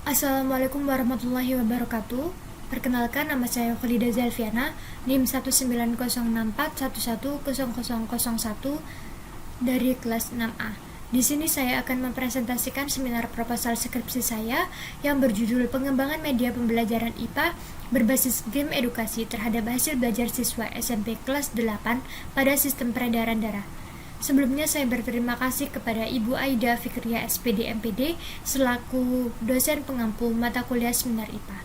Assalamualaikum warahmatullahi wabarakatuh. Perkenalkan, nama saya Khalida Zalfiana, NIM 19064110001 dari kelas 6A. Di sini saya akan mempresentasikan seminar proposal skripsi saya yang berjudul Pengembangan Media Pembelajaran IPA berbasis game edukasi terhadap hasil belajar siswa SMP kelas 8 pada sistem peredaran darah. Sebelumnya saya berterima kasih kepada Ibu Aida Fikria SPD MPD selaku dosen pengampu mata kuliah seminar IPA.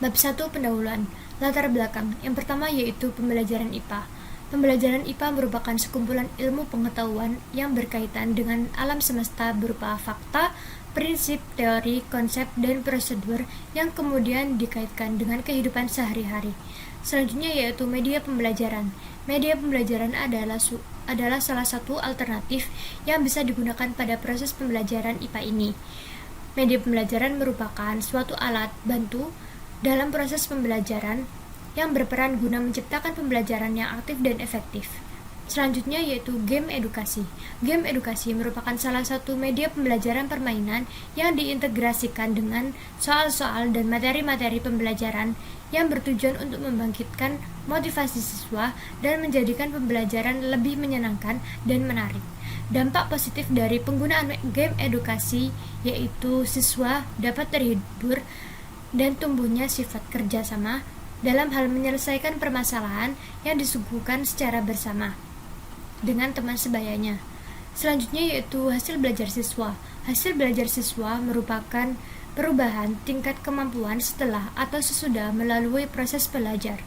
Bab 1 pendahuluan. Latar belakang. Yang pertama yaitu pembelajaran IPA. Pembelajaran IPA merupakan sekumpulan ilmu pengetahuan yang berkaitan dengan alam semesta berupa fakta, prinsip, teori, konsep, dan prosedur yang kemudian dikaitkan dengan kehidupan sehari-hari. Selanjutnya yaitu media pembelajaran. Media pembelajaran adalah salah satu alternatif yang bisa digunakan pada proses pembelajaran IPA ini. Media pembelajaran merupakan suatu alat bantu dalam proses pembelajaran yang berperan guna menciptakan pembelajaran yang aktif dan efektif. Selanjutnya yaitu game edukasi. Game edukasi merupakan salah satu media pembelajaran permainan yang diintegrasikan dengan soal-soal dan materi-materi pembelajaran yang bertujuan untuk membangkitkan motivasi siswa dan menjadikan pembelajaran lebih menyenangkan dan menarik. Dampak positif dari penggunaan game edukasi yaitu siswa dapat terhibur dan tumbuhnya sifat kerjasama dalam hal menyelesaikan permasalahan yang disuguhkan secara bersama dengan teman sebayanya. Selanjutnya yaitu hasil belajar siswa. Hasil belajar siswa merupakan perubahan tingkat kemampuan setelah atau sesudah melalui proses belajar.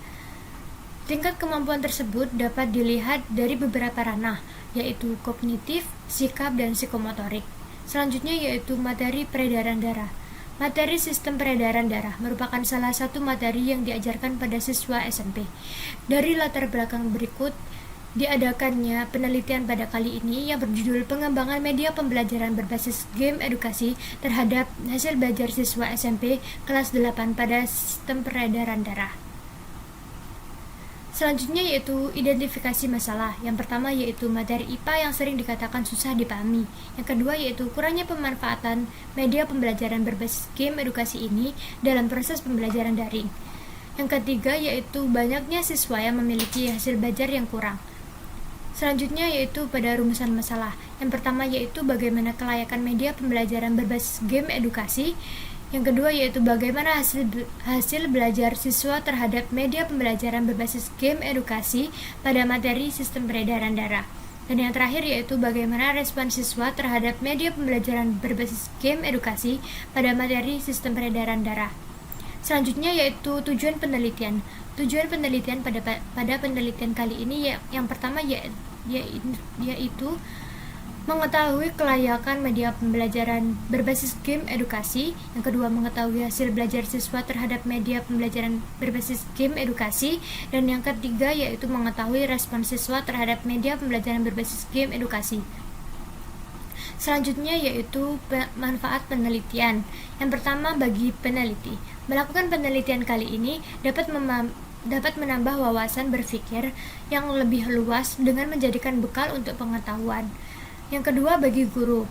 Tingkat kemampuan tersebut dapat dilihat dari beberapa ranah, yaitu kognitif, sikap, dan psikomotorik. Selanjutnya yaitu materi peredaran darah. Materi sistem peredaran darah merupakan salah satu materi yang diajarkan pada siswa SMP. Dari latar belakang berikut, diadakannya penelitian pada kali ini yang berjudul Pengembangan Media Pembelajaran Berbasis Game Edukasi terhadap hasil belajar siswa SMP kelas 8 pada sistem peredaran darah. Selanjutnya yaitu identifikasi masalah. Yang pertama yaitu materi IPA yang sering dikatakan susah dipahami. Yang kedua yaitu kurangnya pemanfaatan media pembelajaran berbasis game edukasi ini dalam proses pembelajaran daring. Yang ketiga yaitu banyaknya siswa yang memiliki hasil belajar yang kurang. Selanjutnya yaitu pada rumusan masalah. Yang pertama yaitu bagaimana kelayakan media pembelajaran berbasis game edukasi. Yang kedua yaitu bagaimana hasil belajar siswa terhadap media pembelajaran berbasis game edukasi pada materi sistem peredaran darah. Dan yang terakhir yaitu bagaimana respon siswa terhadap media pembelajaran berbasis game edukasi pada materi sistem peredaran darah. Selanjutnya yaitu tujuan penelitian. Tujuan penelitian pada penelitian kali ini yang pertama yaitu mengetahui kelayakan media pembelajaran berbasis game edukasi. Yang kedua mengetahui hasil belajar siswa terhadap media pembelajaran berbasis game edukasi. Dan yang ketiga yaitu mengetahui respon siswa terhadap media pembelajaran berbasis game edukasi. Selanjutnya yaitu manfaat penelitian. Yang pertama bagi peneliti, melakukan penelitian kali ini dapat menambah wawasan berpikir yang lebih luas dengan menjadikan bekal untuk pengetahuan. Yang kedua bagi guru,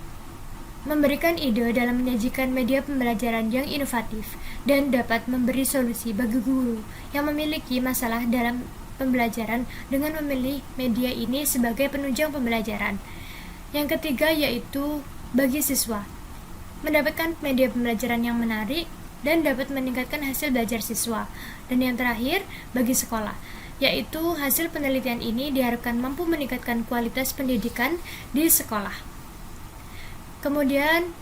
memberikan ide dalam menyajikan media pembelajaran yang inovatif dan dapat memberi solusi bagi guru yang memiliki masalah dalam pembelajaran dengan memilih media ini sebagai penunjang pembelajaran. Yang ketiga yaitu bagi siswa, mendapatkan media pembelajaran yang menarik dan dapat meningkatkan hasil belajar siswa. Dan yang terakhir bagi sekolah, yaitu hasil penelitian ini diharapkan mampu meningkatkan kualitas pendidikan di sekolah. Kemudian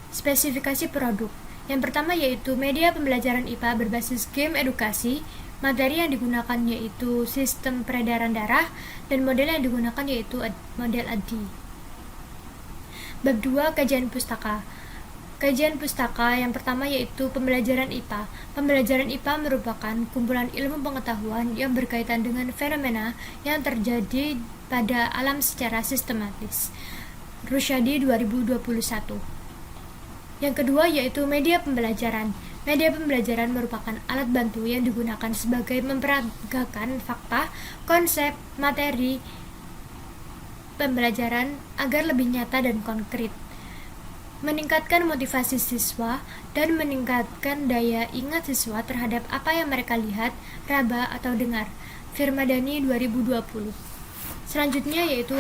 spesifikasi produk. Yang pertama yaitu media pembelajaran IPA berbasis game edukasi. Materi yang digunakan yaitu sistem peredaran darah dan model yang digunakan yaitu model ADDIE. Bab 2 kajian pustaka. Kajian pustaka yang pertama yaitu pembelajaran IPA. Pembelajaran IPA merupakan kumpulan ilmu pengetahuan yang berkaitan dengan fenomena yang terjadi pada alam secara sistematis. Rusyadi 2021. Yang kedua yaitu media pembelajaran. Media pembelajaran merupakan alat bantu yang digunakan sebagai memperagakan fakta, konsep, materi pembelajaran agar lebih nyata dan konkret. meningkatkan motivasi siswa, dan meningkatkan daya ingat siswa terhadap apa yang mereka lihat, raba, atau dengar. Firmadani 2020. Selanjutnya yaitu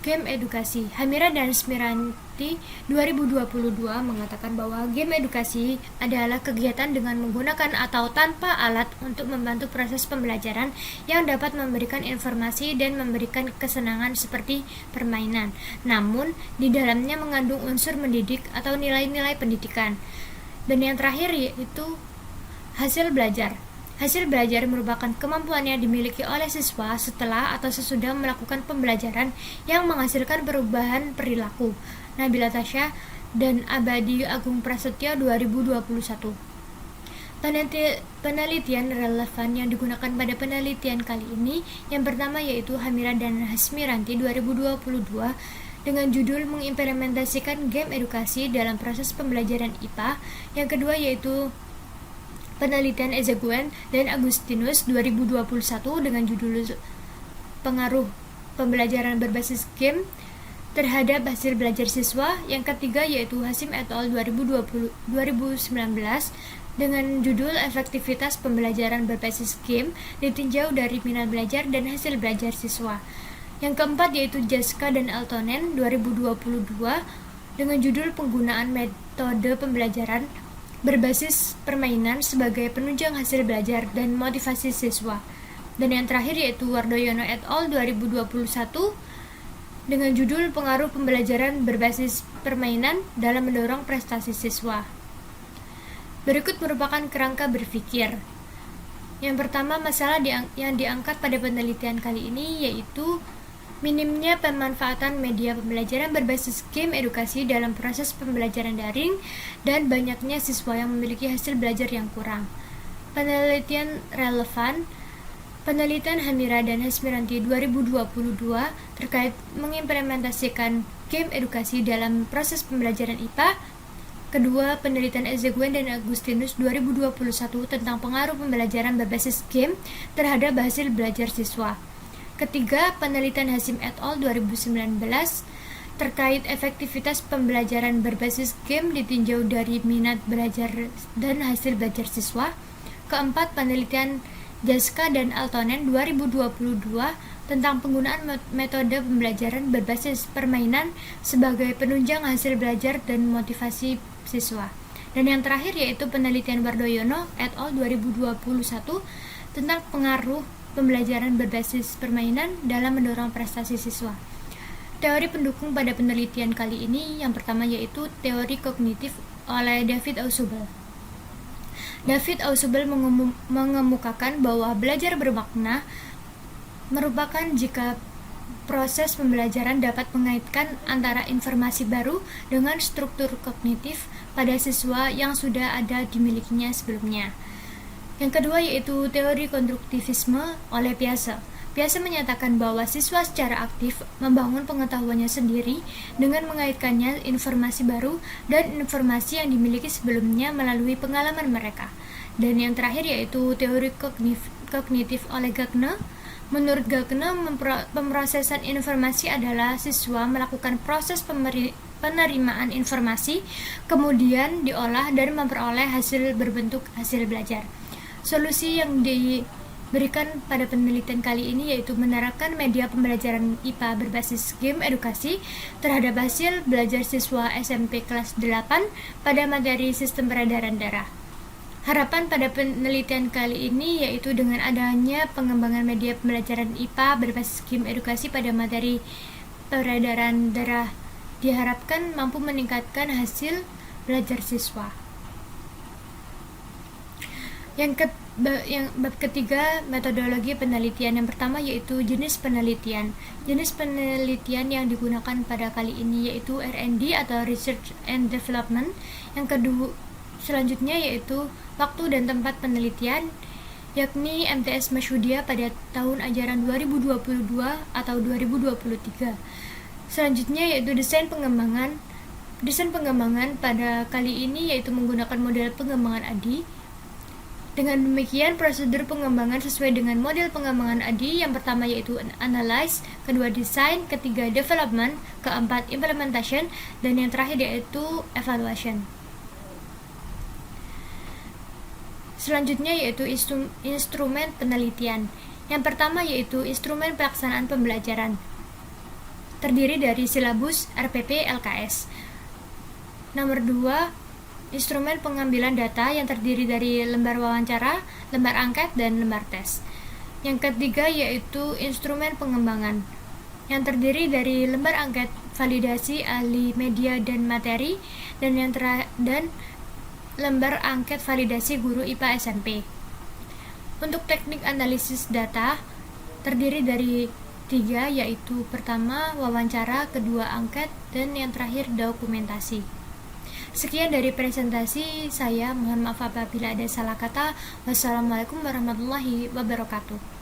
game edukasi. Hamira dan Smiranti 2022 mengatakan bahwa game edukasi adalah kegiatan dengan menggunakan atau tanpa alat untuk membantu proses pembelajaran yang dapat memberikan informasi dan memberikan kesenangan seperti permainan. Namun, di dalamnya mengandung unsur mendidik atau nilai-nilai pendidikan. Dan yang terakhir yaitu hasil belajar. Hasil belajar merupakan kemampuan yang dimiliki oleh siswa setelah atau sesudah melakukan pembelajaran yang menghasilkan perubahan perilaku. Nabila Tasya dan Abadi Agung Prasetyo 2021. Penelitian relevan yang digunakan pada penelitian kali ini yang pertama yaitu Hamira dan Hasmiranti 2022 dengan judul mengimplementasikan game edukasi dalam proses pembelajaran IPA. Yang kedua yaitu penelitian Ezeguen dan Agustinus 2021 dengan judul pengaruh pembelajaran berbasis game terhadap hasil belajar siswa. Yang ketiga yaitu Hasim et al. 2019 dengan judul efektivitas pembelajaran berbasis game ditinjau dari minat belajar dan hasil belajar siswa. Yang keempat yaitu Jaska dan Altonen 2022 dengan judul penggunaan metode pembelajaran berbasis permainan sebagai penunjang hasil belajar dan motivasi siswa. Dan yang terakhir yaitu Wardoyono et al. 2021 dengan judul pengaruh pembelajaran berbasis permainan dalam mendorong prestasi siswa. Berikut merupakan kerangka berpikir. Yang pertama, masalah yang diangkat pada penelitian kali ini yaitu minimnya pemanfaatan media pembelajaran berbasis game edukasi dalam proses pembelajaran daring dan banyaknya siswa yang memiliki hasil belajar yang kurang. Penelitian relevan. Penelitian Hamira dan Hasmiranti 2022 terkait mengimplementasikan game edukasi dalam proses pembelajaran IPA. Kedua, penelitian Ezeguen dan Agustinus 2021 tentang pengaruh pembelajaran berbasis game terhadap hasil belajar siswa. Ketiga, penelitian Hasim et al. 2019 terkait efektivitas pembelajaran berbasis game ditinjau dari minat belajar dan hasil belajar siswa. Keempat, penelitian Jaska dan Altonen 2022 tentang penggunaan metode pembelajaran berbasis permainan sebagai penunjang hasil belajar dan motivasi siswa. Dan yang terakhir yaitu penelitian Wardoyono et al. 2021 tentang pengaruh pembelajaran berbasis permainan dalam mendorong prestasi siswa. Teori pendukung pada penelitian kali ini yang pertama yaitu teori kognitif oleh David Ausubel. David Ausubel mengemukakan bahwa belajar bermakna merupakan jika proses pembelajaran dapat mengaitkan antara informasi baru dengan struktur kognitif pada siswa yang sudah ada dimilikinya sebelumnya. Yang kedua yaitu teori konstruktivisme oleh Piaget. Piaget menyatakan bahwa siswa secara aktif membangun pengetahuannya sendiri dengan mengaitkannya informasi baru dan informasi yang dimiliki sebelumnya melalui pengalaman mereka. Dan yang terakhir yaitu teori kognitif oleh Gagné. Menurut Gagné, pemrosesan informasi adalah siswa melakukan proses penerimaan informasi, kemudian diolah dan memperoleh hasil berbentuk hasil belajar. Solusi yang diberikan pada penelitian kali ini yaitu menerapkan media pembelajaran IPA berbasis game edukasi terhadap hasil belajar siswa SMP kelas 8 pada materi sistem peredaran darah. Harapan pada penelitian kali ini yaitu dengan adanya pengembangan media pembelajaran IPA berbasis game edukasi pada materi peredaran darah diharapkan mampu meningkatkan hasil belajar siswa. Yang bab ketiga, metodologi penelitian. Yang pertama yaitu jenis penelitian. Jenis penelitian yang digunakan pada kali ini yaitu R&D atau Research and Development. Yang kedua, selanjutnya yaitu waktu dan tempat penelitian, yakni MTS Mashudia pada tahun ajaran 2022 atau 2023. Selanjutnya yaitu desain pengembangan. Desain pengembangan pada kali ini yaitu menggunakan model pengembangan ADI. Dengan demikian, prosedur pengembangan sesuai dengan model pengembangan ADI yang pertama yaitu analyze, kedua design, ketiga development, keempat implementation, dan yang terakhir yaitu evaluation. Selanjutnya yaitu instrumen penelitian. Yang pertama yaitu instrumen pelaksanaan pembelajaran. Terdiri dari silabus, RPP, LKS. Nomor 2, instrumen pengambilan data yang terdiri dari lembar wawancara, lembar angket, dan lembar tes. Yang ketiga yaitu instrumen pengembangan yang terdiri dari lembar angket validasi ahli media dan materi dan lembar angket validasi guru IPA SMP. Untuk teknik analisis data terdiri dari 3 yaitu pertama wawancara, kedua angket, dan yang terakhir dokumentasi. Sekian dari presentasi saya, mohon maaf apabila ada salah kata. Wassalamualaikum warahmatullahi wabarakatuh.